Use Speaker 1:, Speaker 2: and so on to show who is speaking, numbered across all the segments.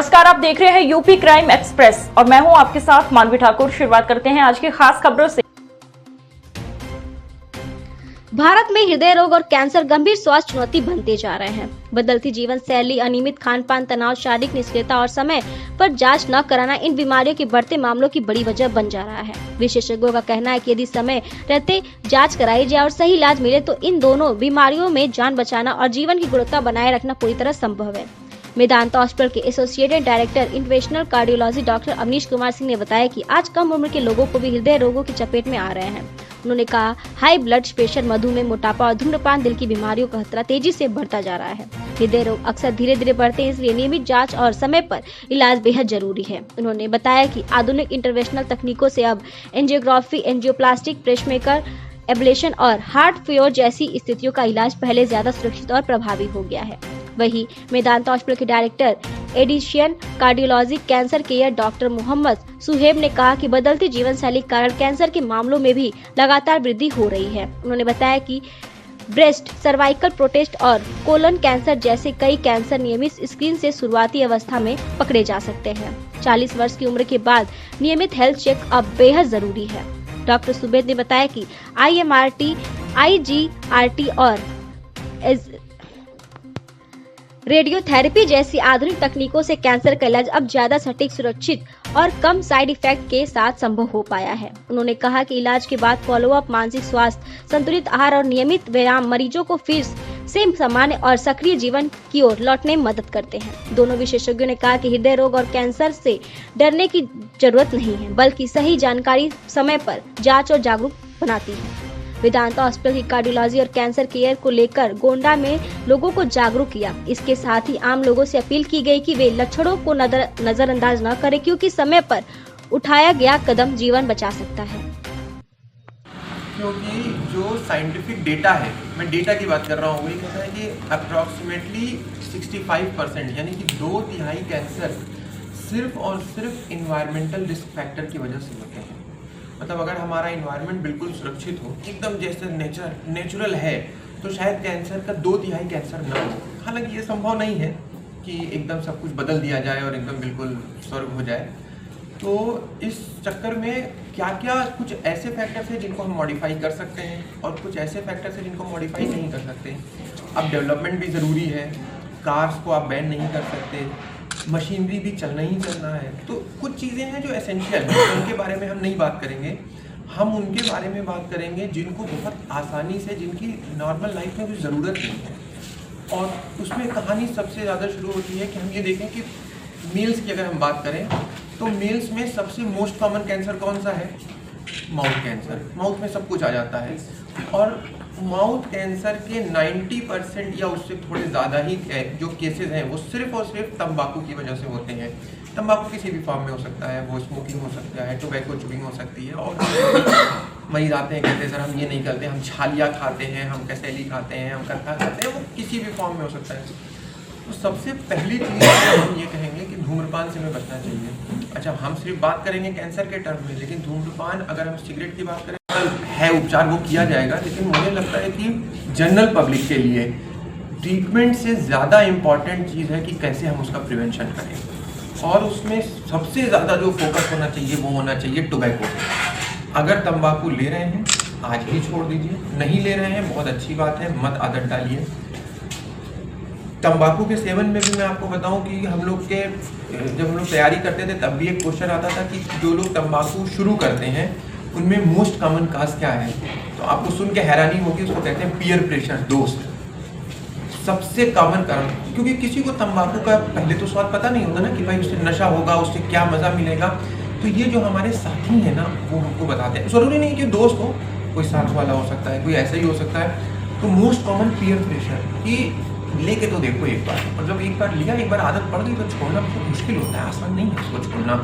Speaker 1: नमस्कार, आप देख रहे हैं यूपी क्राइम एक्सप्रेस और मैं हूं आपके साथ मानवी ठाकुर। शुरुआत करते हैं आज की खास खबरों से।
Speaker 2: भारत में हृदय रोग और कैंसर गंभीर स्वास्थ्य चुनौती बनते जा रहे हैं। बदलती जीवन शैली, अनियमित खान पान, तनाव, शारीरिक निष्क्रियता और समय पर जांच न कराना इन बीमारियों के बढ़ते मामलों की बड़ी वजह बन जा रहा है। विशेषज्ञों का कहना है कि यदि समय रहते जांच कराई जाए और सही इलाज मिले तो इन दोनों बीमारियों में जान बचाना और जीवन की गुणवत्ता बनाए रखना पूरी तरह संभव है। मेदांता हॉस्पिटल के associated director interventional cardiology doctor Avnish Kumar Singh ने बताया कि आज कम उम्र के लोगों को भी हृदय रोगों की चपेट में आ रहे हैं। उन्होंने कहा, हाई ब्लड प्रेशर, मधुमेह, मोटापा और धूम्रपान दिल की बीमारियों का खतरा तेजी से बढ़ता जा रहा है। हृदय रोग अक्सर धीरे धीरे बढ़ते हैं, इसलिए नियमित जांच और समय पर इलाज बेहद जरूरी है। उन्होंने बताया कि आधुनिक इंटरवेंशनल तकनीकों से अब एंजियोग्राफी, एंजियोप्लास्टिक, पेसमेकर, एब्लेशन और हार्ट फेलियर जैसी स्थितियों का इलाज पहले ज्यादा सुरक्षित और प्रभावी हो गया है। वहीं मेदांता हॉस्पिटल के डायरेक्टर एडिशियन cardiology cancer care doctor Mohammad Suhaib ने कहा कि बदलती जीवन शैली के कारण कैंसर के मामलों में भी लगातार वृद्धि हो रही है। उन्होंने बताया कि ब्रेस्ट, सर्वाइकल, प्रोस्टेट और कोलन कैंसर जैसे कई कैंसर नियमित स्क्रीन से शुरुआती अवस्था में पकड़े जा सकते हैं। 40 वर्ष की उम्र के बाद नियमित हेल्थ चेक अब बेहद जरूरी है। डॉक्टर सुबेद ने बताया कि IMRT, IGRT और रेडियोथेरेपी जैसी आधुनिक तकनीकों से कैंसर का इलाज अब ज्यादा सटीक, सुरक्षित और कम साइड इफेक्ट के साथ संभव हो पाया है। उन्होंने कहा कि इलाज के बाद फॉलोअप, मानसिक स्वास्थ्य, संतुलित आहार और नियमित व्यायाम मरीजों को फिर से सामान्य और सक्रिय जीवन की ओर लौटने में मदद करते हैं। दोनों विशेषज्ञों ने कहा कि हृदय रोग और कैंसर से डरने की जरूरत नहीं है, बल्कि सही जानकारी समय पर जांच और जागरूक बनाती है। वेदांता हॉस्पिटल की कार्डियोलॉजी और कैंसर केयर को लेकर गोंडा में लोगों को जागरूक किया। इसके साथ ही आम लोगों से अपील की गई कि वे लक्षणों को नजरअंदाज न करें, क्योंकि समय पर उठाया गया कदम जीवन बचा सकता है।
Speaker 3: क्योंकि जो साइंटिफिक डेटा है, मैं डेटा की बात कर रहा हूँ, वही कहता है कि अप्रॉक्सीमेटली 65% यानी कि 2/3 कैंसर सिर्फ और सिर्फ इन्वायरमेंटल रिस्क फैक्टर की वजह से होते हैं। मतलब अगर हमारा इन्वायरमेंट बिल्कुल सुरक्षित हो, एकदम जैसे नेचुरल है, तो शायद कैंसर का 2/3 कैंसर ना हो। हालांकि ये संभव नहीं है कि एकदम सब कुछ बदल दिया जाए और एकदम बिल्कुल स्वर्ग हो जाए। तो इस चक्कर में क्या क्या कुछ ऐसे फैक्टर्स हैं जिनको हम मॉडिफाई कर सकते हैं और कुछ ऐसे फैक्टर्स हैं जिनको मॉडिफाई नहीं कर सकते। अब डेवलपमेंट भी ज़रूरी है, कार्स को आप बैन नहीं कर सकते, मशीनरी भी चलना ही चलना है। तो कुछ चीज़ें हैं जो एसेंशियल हैं, उनके बारे में हम नहीं बात करेंगे। हम उनके बारे में बात करेंगे जिनको बहुत आसानी से, जिनकी नॉर्मल लाइफ में कोई ज़रूरत नहीं है। और उसमें कहानी सबसे ज़्यादा शुरू होती है कि हम ये देखें कि मेल्स की अगर हम बात करें तो मेल्स में सबसे मोस्ट कॉमन कैंसर कौन सा है? Mouth cancer. माउथ में सब कुछ आ जाता है और माउथ कैंसर के 90% या उससे थोड़े ज़्यादा ही जो केसेस हैं वो सिर्फ और सिर्फ तंबाकू की वजह से होते हैं। तंबाकू किसी भी फॉर्म में हो सकता है, वो स्मोकिंग हो सकता है, टोबैको चुइंग हो सकती है। और मरीज आते हैं, कहते हैं सर हम ये नहीं करते, हम छालिया खाते हैं, हम कसैली खाते हैं, हम कत्था खाते हैं, वो किसी भी फॉर्म में हो सकता है। तो सबसे पहली चीज़ हम ये कहेंगे कि धूम्रपान से हमें बचना चाहिए। अच्छा, हम सिर्फ बात करेंगे कैंसर के टर्म में, लेकिन धूम्रपान, अगर हम सिगरेट की बात करें है उपचार वो किया जाएगा, लेकिन मुझे लगता है कि जनरल पब्लिक के लिए ट्रीटमेंट से ज़्यादा इम्पॉर्टेंट चीज़ है कि कैसे हम उसका प्रिवेंशन करें। और उसमें सबसे ज़्यादा जो फोकस होना चाहिए वो होना चाहिए टोबैको। अगर तंबाकू ले रहे हैं आज ही छोड़ दीजिए, नहीं ले रहे हैं बहुत अच्छी बात है, मत आदत डालिए। तंबाकू के सेवन में भी मैं आपको बताऊं कि हम लोग के जब हम लोग तैयारी करते थे तब भी एक क्वेश्चन आता था कि जो लोग तंबाकू शुरू करते हैं उनमें मोस्ट कॉमन काज क्या है। तो आपको सुन के हैरानी होगी, उसको कहते हैं पीयर प्रेशर, दोस्त। सबसे कॉमन कारण, क्योंकि किसी को तंबाकू का पहले तो स्वाद पता नहीं होता ना कि भाई उससे नशा होगा, उससे क्या मज़ा मिलेगा। तो ये जो हमारे साथी हैं ना वो हमको बताते हैं। ज़रूरी नहीं कि दोस्त हो, कोई साथ वाला हो सकता है, कोई ऐसा ही हो सकता है। तो मोस्ट कॉमन पीयर प्रेशर कि लेके तो देखो एक बार, और जब एक बार लिया, एक बार आदत पड़ गई तो छोड़ना बहुत मुश्किल होता है, आसान नहीं है उसको छोड़ना।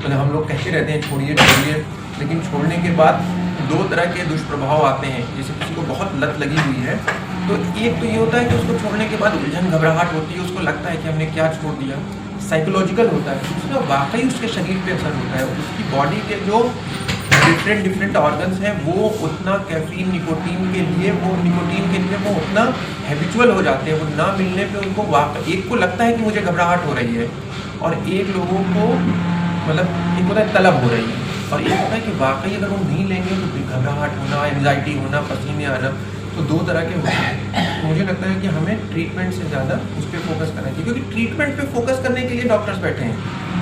Speaker 3: तो हम लोग कहते रहते हैं छोड़िए छोड़िए, लेकिन छोड़ने के बाद 2 तरह के दुष्प्रभाव आते हैं। जैसे किसी को बहुत लत लगी हुई है तो एक तो ये होता है कि उसको छोड़ने के बाद उलझन घबराहट होती है, उसको लगता है कि हमने क्या छोड़ दिया। साइकोलॉजिकल होता है, दूसरा वाकई उसके शरीर पे असर होता है, उसकी बॉडी के जो डिफरेंट ऑर्गन्स हैं वो उतना कैफीन निकोटीन के लिए वो उतना हैबिचुअल हो जाते हैं, वो ना मिलने पे उनको एक को लगता है कि मुझे घबराहट हो रही है, और एक लोगों को मतलब एक होता है तलब हो रही है, और एक होता है कि वाकई अगर वो नहीं लेंगे तो घबराहट होना, एंजाइटी होना, पसीने आना, तो दो तरह के होते हैं। मुझे लगता है कि हमें ट्रीटमेंट से ज़्यादा उस पर फोकस करना चाहिए, क्योंकि ट्रीटमेंट पे फोकस करने के लिए डॉक्टर्स बैठे हैं,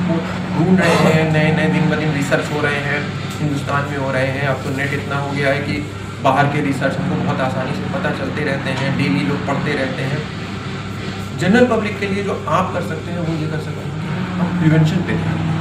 Speaker 3: वो ढूंढ रहे हैं, नए दिन ब दिन रिसर्च हो रहे हैं, हिंदुस्तान में हो रहे हैं। अब तो नेट इतना हो गया है कि बाहर के रिसर्च हमको बहुत आसानी से पता चलते रहते हैं, डेली लोग पढ़ते रहते हैं। जनरल पब्लिक के लिए जो आप कर सकते हैं वो ये कर सकते हैं कि हम प्रिवेंशन पे ध्यान दें।